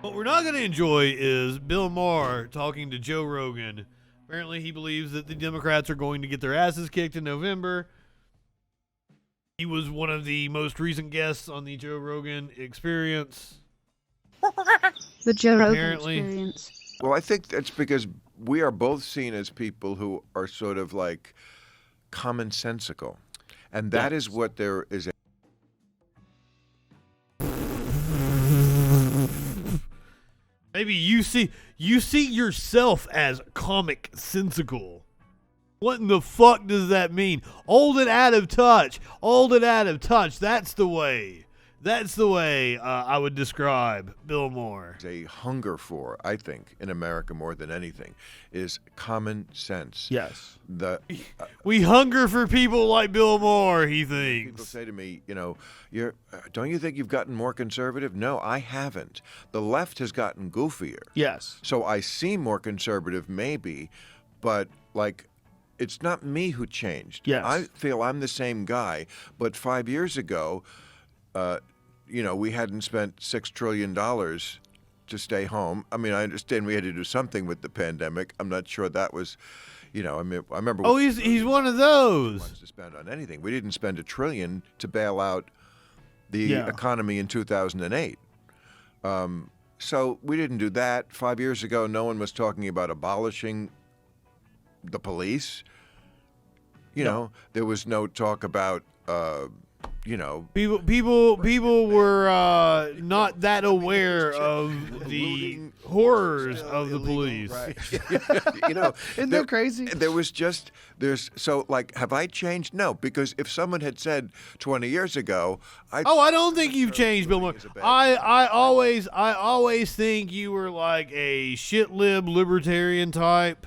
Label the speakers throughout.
Speaker 1: What we're not going to enjoy is Bill Maher talking to Joe Rogan. Apparently, he believes that the Democrats are going to get their asses kicked in November. He was one of the most recent guests on the Joe Rogan Experience.
Speaker 2: The Joe Rogan
Speaker 1: Apparently.
Speaker 2: Experience.
Speaker 3: Well, I think that's because we are both seen as people who are sort of like commonsensical. And that is what there is.
Speaker 1: Maybe you see yourself as comic-sensical. What in the fuck does that mean? Old and out of touch. Old and out of touch. That's the way. That's the way I would describe Bill Maher.
Speaker 3: A hunger for, I think, in America more than anything, is common sense.
Speaker 4: Yes.
Speaker 1: We hunger for people like Bill Maher, he
Speaker 3: People
Speaker 1: thinks.
Speaker 3: say to me, don't you think you've gotten more conservative? No, I haven't. The left has gotten goofier.
Speaker 4: Yes.
Speaker 3: So I seem more conservative, maybe, but it's not me who changed.
Speaker 4: Yes.
Speaker 3: I feel I'm the same guy, but 5 years ago, we hadn't spent $6 trillion to stay home. I mean, I understand we had to do something with the pandemic. I'm not sure that was, I remember.
Speaker 1: Oh, he's one of those.
Speaker 3: To spend on anything. We didn't spend $1 trillion to bail out the economy in 2008. So we didn't do that. 5 years ago, no one was talking about abolishing the police. There was no talk about.
Speaker 1: People were not that aware of the horrors of the police.
Speaker 3: Right.
Speaker 4: Isn't that crazy?
Speaker 3: Have I changed? No, because if someone had said 20 years ago,
Speaker 1: I don't think you've changed, Bill Maher. I always think you were like a shit lib libertarian type.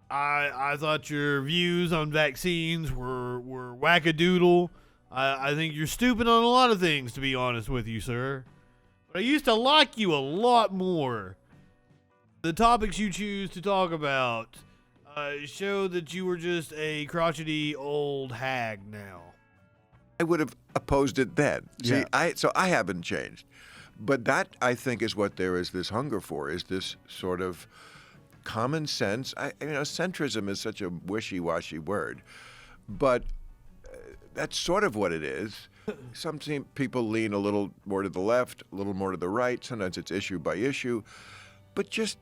Speaker 1: I thought your views on vaccines were wackadoodle. I think you're stupid on a lot of things, to be honest with you, sir. But I used to like you a lot more. The topics you choose to talk about show that you were just a crotchety old hag now.
Speaker 3: I would have opposed it then.
Speaker 4: Yeah.
Speaker 3: So I haven't changed. But that, I think, is what there is this hunger for, is this sort of common sense. Centrism is such a wishy-washy word, but that's sort of what it is. Some people lean a little more to the left, a little more to the right. Sometimes it's issue by issue. But just,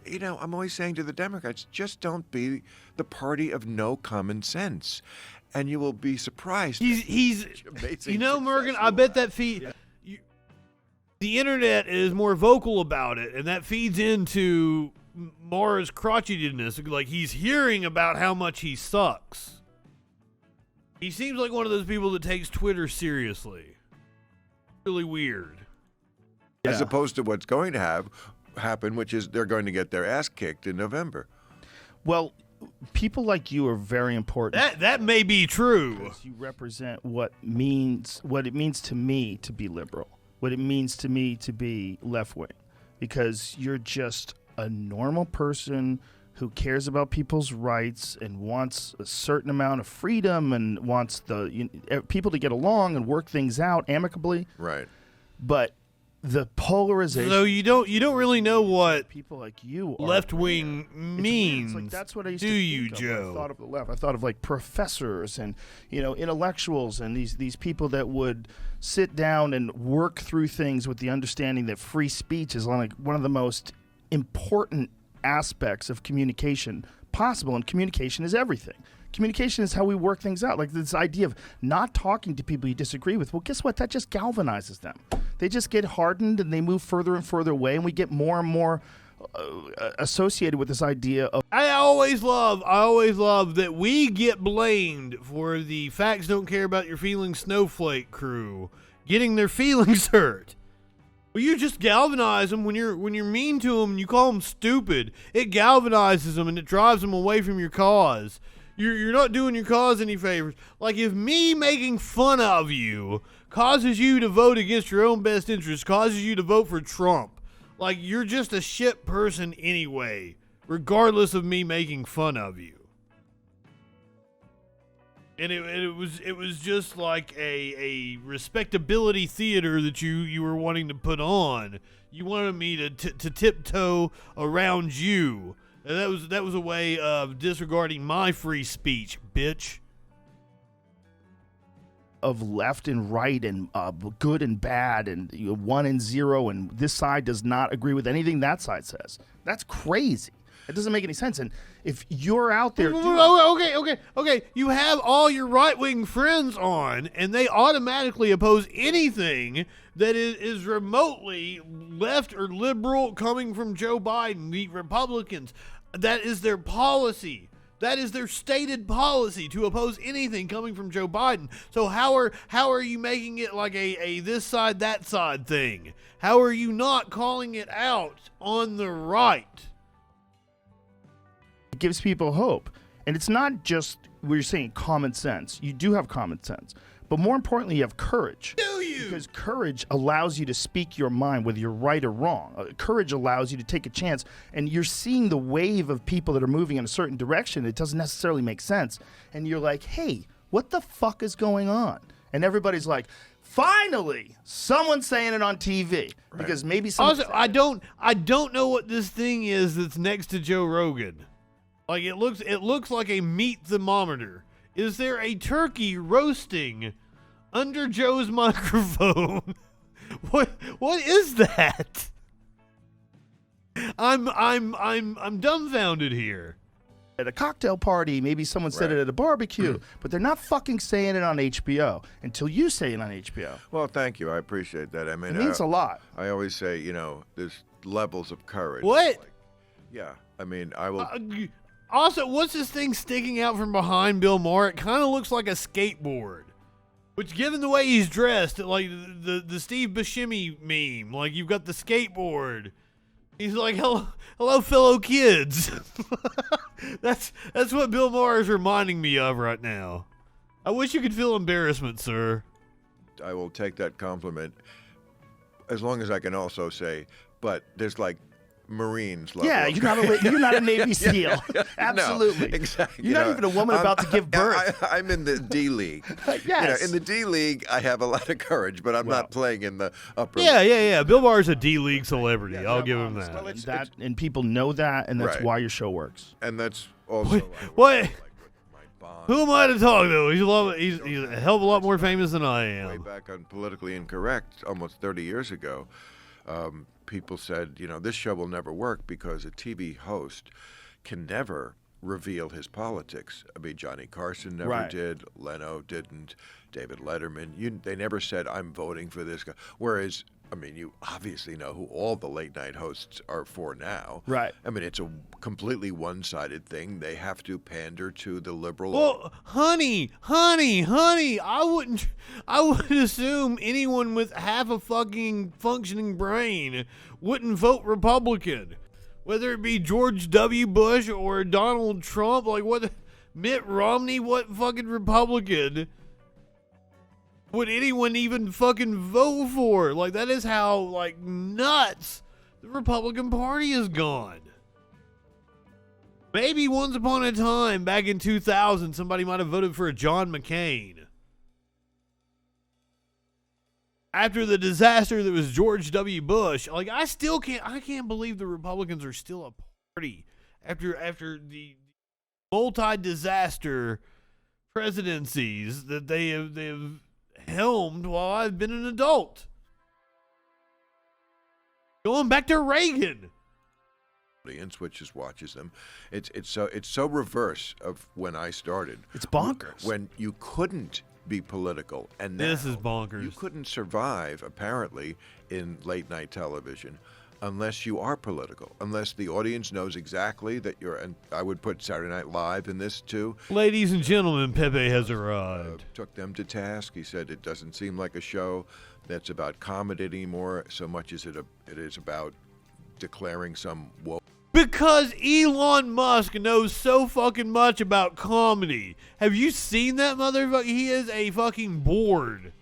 Speaker 3: I'm always saying to the Democrats, just don't be the party of no common sense. And you will be surprised.
Speaker 1: He's Morgan, I bet that the internet is more vocal about it, and that feeds into Maher's crotchetedness. Like, he's hearing about how much he sucks. He seems like one of those people that takes Twitter seriously. Really weird.
Speaker 3: As opposed to what's going to happen, which is they're going to get their ass kicked in November.
Speaker 4: Well, people like you are very important.
Speaker 1: That may be true.
Speaker 4: Because you represent what it means to me to be liberal, what it means to me to be left-wing, because you're just a normal person who cares about people's rights and wants a certain amount of freedom and wants people to get along and work things out amicably.
Speaker 3: Right.
Speaker 4: But the polarization.
Speaker 1: So you don't really know what
Speaker 4: people like you are
Speaker 1: left wing means.
Speaker 4: It's like, that's what I used
Speaker 1: do
Speaker 4: to
Speaker 1: you,
Speaker 4: think of
Speaker 1: Joe?
Speaker 4: when I thought of the left. I thought of like professors and intellectuals and these people that would sit down and work through things with the understanding that free speech is like one of the most important aspects of communication possible, and communication is everything. Communication is how we work things out. Like this idea of not talking to people you disagree with. Well, guess what? That just galvanizes them. They just get hardened and they move further and further away, and we get more and more associated with this idea of.
Speaker 1: I always love that we get blamed for the facts don't care about your feelings snowflake crew getting their feelings hurt. Well, you just galvanize them when you're mean to them and you call them stupid. It galvanizes them and it drives them away from your cause. You're not doing your cause any favors. Like, if me making fun of you causes you to vote against your own best interest, causes you to vote for Trump, like, you're just a shit person anyway, regardless of me making fun of you. And it was just like a respectability theater that you were wanting to put on. You wanted me to tiptoe around you. And that was a way of disregarding my free speech, bitch.
Speaker 4: Of left and right and good and bad and 1 and 0, and this side does not agree with anything that side says. That's crazy. It doesn't make any sense. And if you're out there,
Speaker 1: okay, you have all your right-wing friends on, and they automatically oppose anything that is remotely left or liberal coming from Joe Biden, the Republicans. That is their policy. That is their stated policy, to oppose anything coming from Joe Biden. So how are you making it like a this side, that side thing? How are you not calling it out on the right?
Speaker 4: It gives people hope. And it's not just what you're saying, common sense. You do have common sense. But more importantly, you have courage.
Speaker 1: Do you?
Speaker 4: Because courage allows you to speak your mind, whether you're right or wrong. Courage allows you to take a chance. And you're seeing the wave of people that are moving in a certain direction. It doesn't necessarily make sense. And you're like, hey, what the fuck is going on? And everybody's like, finally, someone's saying it on TV. Right. Because maybe someone.
Speaker 1: Also, I don't know what this thing is that's next to Joe Rogan. Like it looks like a meat thermometer. Is there a turkey roasting under Joe's microphone? What is that? I'm dumbfounded here.
Speaker 4: At a cocktail party, maybe someone said it at a barbecue, but they're not fucking saying it on HBO until you say it on HBO.
Speaker 3: Well, thank you. I appreciate that. I mean,
Speaker 4: it means a lot.
Speaker 3: I always say, there's levels of courage.
Speaker 1: What?
Speaker 3: Yeah. I mean, I will.
Speaker 1: Also, what's this thing sticking out from behind Bill Maher? It kind of looks like a skateboard. Which, given the way he's dressed, like the Steve Buscemi meme, like you've got the skateboard. He's like, hello, fellow kids. That's what Bill Maher is reminding me of right now. I wish you could feel embarrassment, sir.
Speaker 3: I will take that compliment, as long as I can also say, but there's like Marines level.
Speaker 4: Yeah, you're not a Navy SEAL. Absolutely.
Speaker 3: No, exactly.
Speaker 4: You're not even a woman about to give birth.
Speaker 3: I'm in the D League.
Speaker 4: Yes.
Speaker 3: In the D League, I have a lot of courage, but I'm not playing in the upper.
Speaker 1: Yeah. Bill Maher's a D League celebrity. I'll give him that.
Speaker 4: And people know that, and that's why your show works.
Speaker 3: And that's also
Speaker 1: what? Who am I to talk though? He's a hell of a lot more famous than I am.
Speaker 3: Way back on Politically Incorrect, almost 30 years ago. People said, this show will never work because a TV host can never reveal his politics. I mean, Johnny Carson never did. Leno didn't. David Letterman. They never said, I'm voting for this guy. Whereas, I mean, you obviously know who all the late night hosts are for now. Right. I mean, it's a completely one-sided thing. They have to pander to the liberal.
Speaker 1: Well, honey, I would assume anyone with half a fucking functioning brain wouldn't vote Republican. Whether it be George W. Bush or Donald Trump, like Mitt Romney, what fucking Republican would anyone even fucking vote for? Like, that is how, like, nuts the Republican Party is gone. Maybe once upon a time, back in 2000, somebody might have voted for a John McCain. After the disaster that was George W. Bush, like, I can't believe the Republicans are still a party after the multi-disaster presidencies that they have helmed while I've been an adult. Going back to Reagan.
Speaker 3: Audience which just watches them. It's so reverse of when I started.
Speaker 4: It's bonkers.
Speaker 3: When you couldn't be political, and now
Speaker 1: this is bonkers.
Speaker 3: You couldn't survive apparently in late night television unless you are political, unless the audience knows exactly that you're. And I would put Saturday Night Live in this too.
Speaker 1: Ladies and gentlemen, Pepe has arrived.
Speaker 3: Took them to task. He said it doesn't seem like a show that's about comedy anymore, so much as it is about declaring some woke.
Speaker 1: Because Elon Musk knows so fucking much about comedy. Have you seen that motherfucker? He is a fucking board.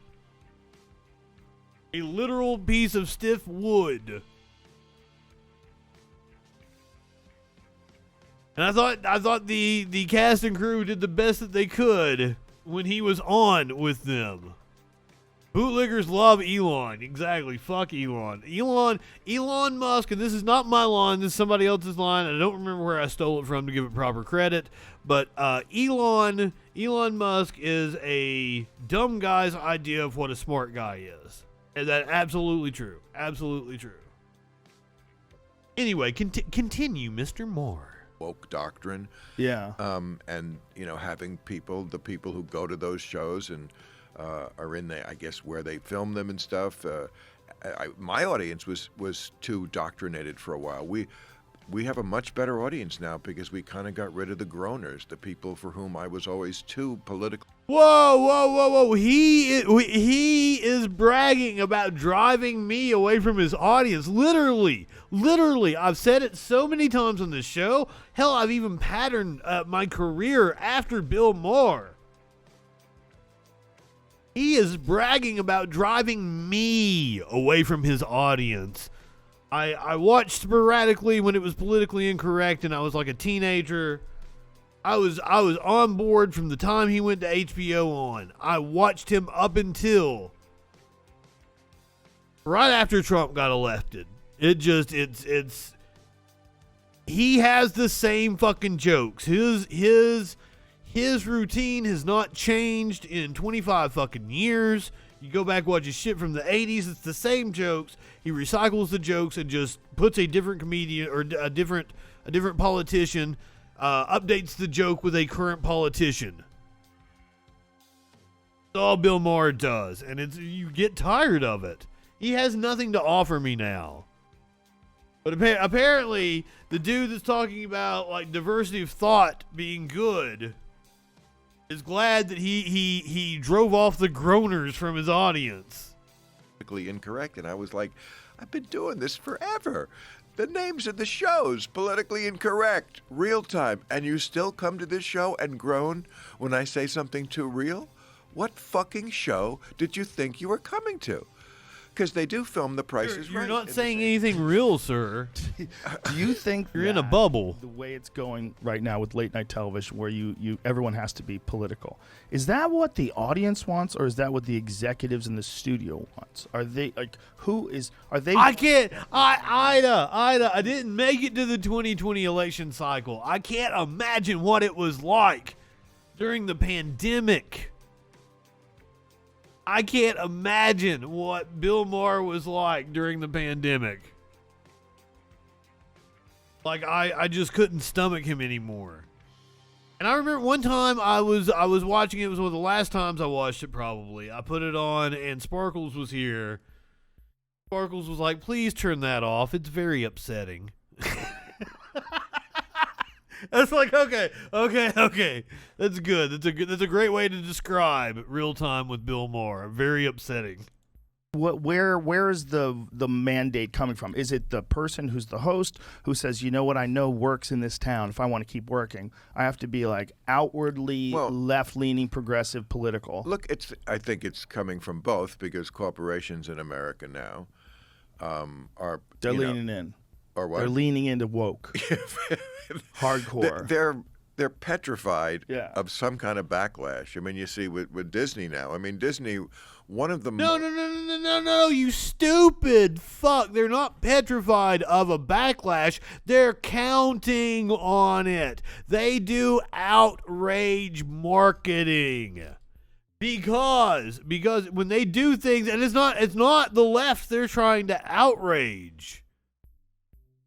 Speaker 1: A literal piece of stiff wood. And I thought the cast and crew did the best that they could when he was on with them. Bootlickers love Elon. Exactly. Fuck Elon. Elon Musk, and this is not my line. This is somebody else's line. I don't remember where I stole it from to give it proper credit. But Elon Musk is a dumb guy's idea of what a smart guy is. And that's absolutely true. Absolutely true. Anyway, continue, Mr. Moore.
Speaker 3: Woke doctrine.
Speaker 4: Yeah.
Speaker 3: And, having the people who go to those shows and are in there, I guess, where they film them and stuff. My audience was too doctrinated for a while. We have a much better audience now because we kind of got rid of the groaners, the people for whom I was always too political.
Speaker 1: Whoa. He is bragging about driving me away from his audience. Literally. I've said it so many times on this show. Hell, I've even patterned my career after Bill Maher. He is bragging about driving me away from his audience. I watched sporadically when it was politically incorrect and I was like a teenager. I was on board from the time he went to HBO on. I watched him up until right after Trump got elected. He has the same fucking jokes. His routine has not changed in 25 fucking years. You go back, watch his shit from the 80s, it's the same jokes. He recycles the jokes and just puts a different comedian or a different politician, updates the joke with a current politician. That's all Bill Maher does, and you get tired of it. He has nothing to offer me now. But apparently, the dude that's talking about like diversity of thought being good is glad that he drove off the groaners from his audience.
Speaker 3: Incorrect, and I was like, I've been doing this forever. The names of the shows, politically incorrect, real time, and you still come to this show and groan when I say something too real? What fucking show did you think you were coming to? Because they do film The Price is Right.
Speaker 1: You're not saying anything real, sir.
Speaker 4: Do you think
Speaker 1: you're in a bubble?
Speaker 4: The way it's going right now with late night television, where everyone has to be political, is that what the audience wants, or is that what the executives in the studio wants? Are they like Are they?
Speaker 1: I can't. Ida. I didn't make it to the 2020 election cycle. I can't imagine what it was like during the pandemic. I can't imagine what Bill Maher was like during the pandemic. Like, I just couldn't stomach him anymore. And I remember one time I was watching it. It was one of the last times I watched it, probably. I put it on, and Sparkles was here. Sparkles was like, please turn that off. It's very upsetting. That's like, okay. That's good. That's a great way to describe real time with Bill Maher. Very upsetting.
Speaker 4: Where is the mandate coming from? Is it the person who's the host who says, you know what I know works in this town? If I want to keep working, I have to be like outwardly left-leaning, progressive, political.
Speaker 3: Look, I think it's coming from both, because corporations in America now they're
Speaker 4: leaning in.
Speaker 3: Or what?
Speaker 4: They're leaning into woke. Hardcore.
Speaker 3: They're petrified
Speaker 4: Yeah.
Speaker 3: of some kind of backlash. I mean, you see with Disney now. I mean, Disney, one of the
Speaker 1: No, you stupid fuck. They're not petrified of a backlash. They're counting on it. They do outrage marketing. Because when they do things, and it's not the left they're trying to outrage.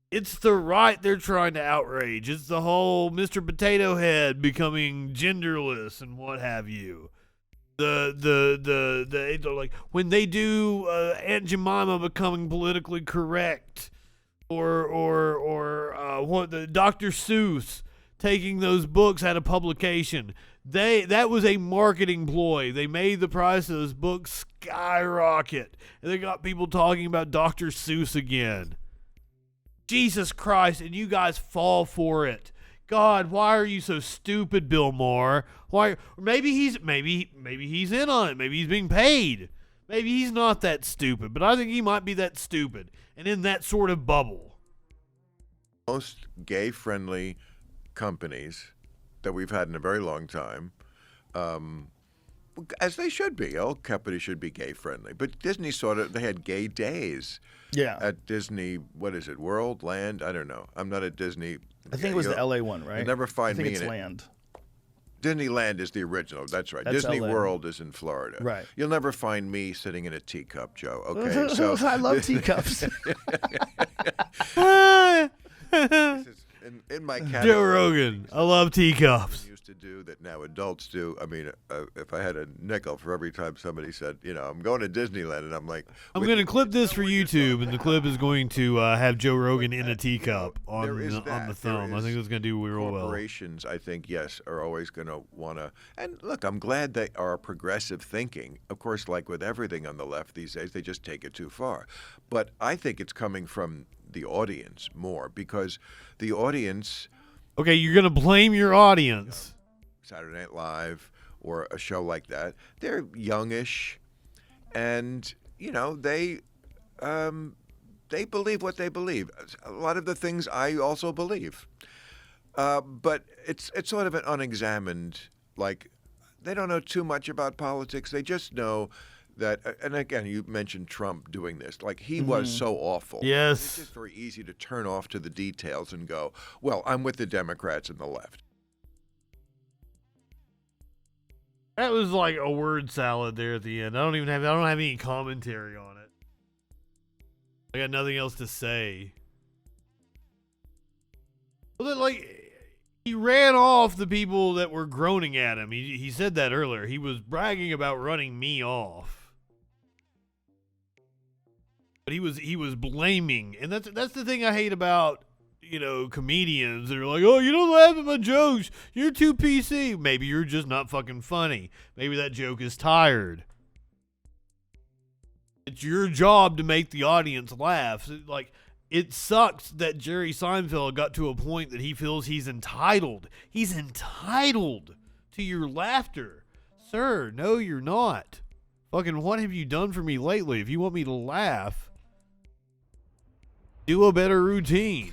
Speaker 1: It's the right they're trying to outrage. It's the whole Mr. Potato Head becoming genderless and what have you. The like when they do Aunt Jemima becoming politically correct, or what the Dr. Seuss taking those books out of publication. That was a marketing ploy. They made the price of those books skyrocket, and they got people talking about Dr. Seuss again. Jesus Christ, and you guys fall for it. God, why are you so stupid, Bill Maher? Why? Maybe he's in on it. Maybe he's being paid. Maybe he's not that stupid, but I think he might be that stupid and in that sort of bubble.
Speaker 3: Most gay-friendly companies that we've had in a very long time as they should be. All companies should be gay friendly. But Disney they had gay days.
Speaker 4: Yeah.
Speaker 3: At Disney, what is it, World, Land? I don't know. I'm not at Disney.
Speaker 4: I think it was the LA one, right?
Speaker 3: You'll never find
Speaker 4: I think
Speaker 3: me
Speaker 4: it's
Speaker 3: in
Speaker 4: Land.
Speaker 3: Disneyland is the original. That's right.
Speaker 4: That's
Speaker 3: Disney
Speaker 4: LA.
Speaker 3: World is in Florida.
Speaker 4: Right.
Speaker 3: You'll never find me sitting in a teacup, Joe. Okay, so
Speaker 4: I love teacups.
Speaker 3: this is in my category.
Speaker 1: Joe Rogan. I love teacups.
Speaker 3: Used to do that now adults do. I mean, if I had a nickel for every time somebody said, I'm going to Disneyland, and I'm like,
Speaker 1: I'm going to clip this for YouTube, and the clip is going to have Joe Rogan in a teacup on the thumb. I think it's going to do real well.
Speaker 3: Corporations, I think, yes, are always going to want to. And look, I'm glad they are progressive thinking. Of course, like with everything on the left these days, they just take it too far. But I think it's coming from the audience more, because the audience.
Speaker 1: Okay, you're going to blame your audience.
Speaker 3: Saturday Night Live or a show like that, they're youngish, and they believe what they believe. A lot of the things I also believe, but it's sort of an unexamined. Like, they don't know too much about politics. They just know that, and again, you mentioned Trump doing this. Like, he was so awful.
Speaker 1: Yes.
Speaker 3: It's just very easy to turn off to the details and go, well, I'm with the Democrats and the left.
Speaker 1: That was like a word salad there at the end. I don't have any commentary on it. I got nothing else to say. Well, then, like, he ran off the people that were groaning at him. He said that earlier. He was bragging about running me off. But he was blaming, and that's the thing I hate about comedians that are like, oh, you don't laugh at my jokes, you're too PC. Maybe you're just not fucking funny. Maybe that joke is tired. It's your job to make the audience laugh. Like, it sucks that Jerry Seinfeld got to a point that he feels he's entitled. He's entitled to your laughter. Sir, no, you're not. Fucking what have you done for me lately? If you want me to laugh, do a better routine.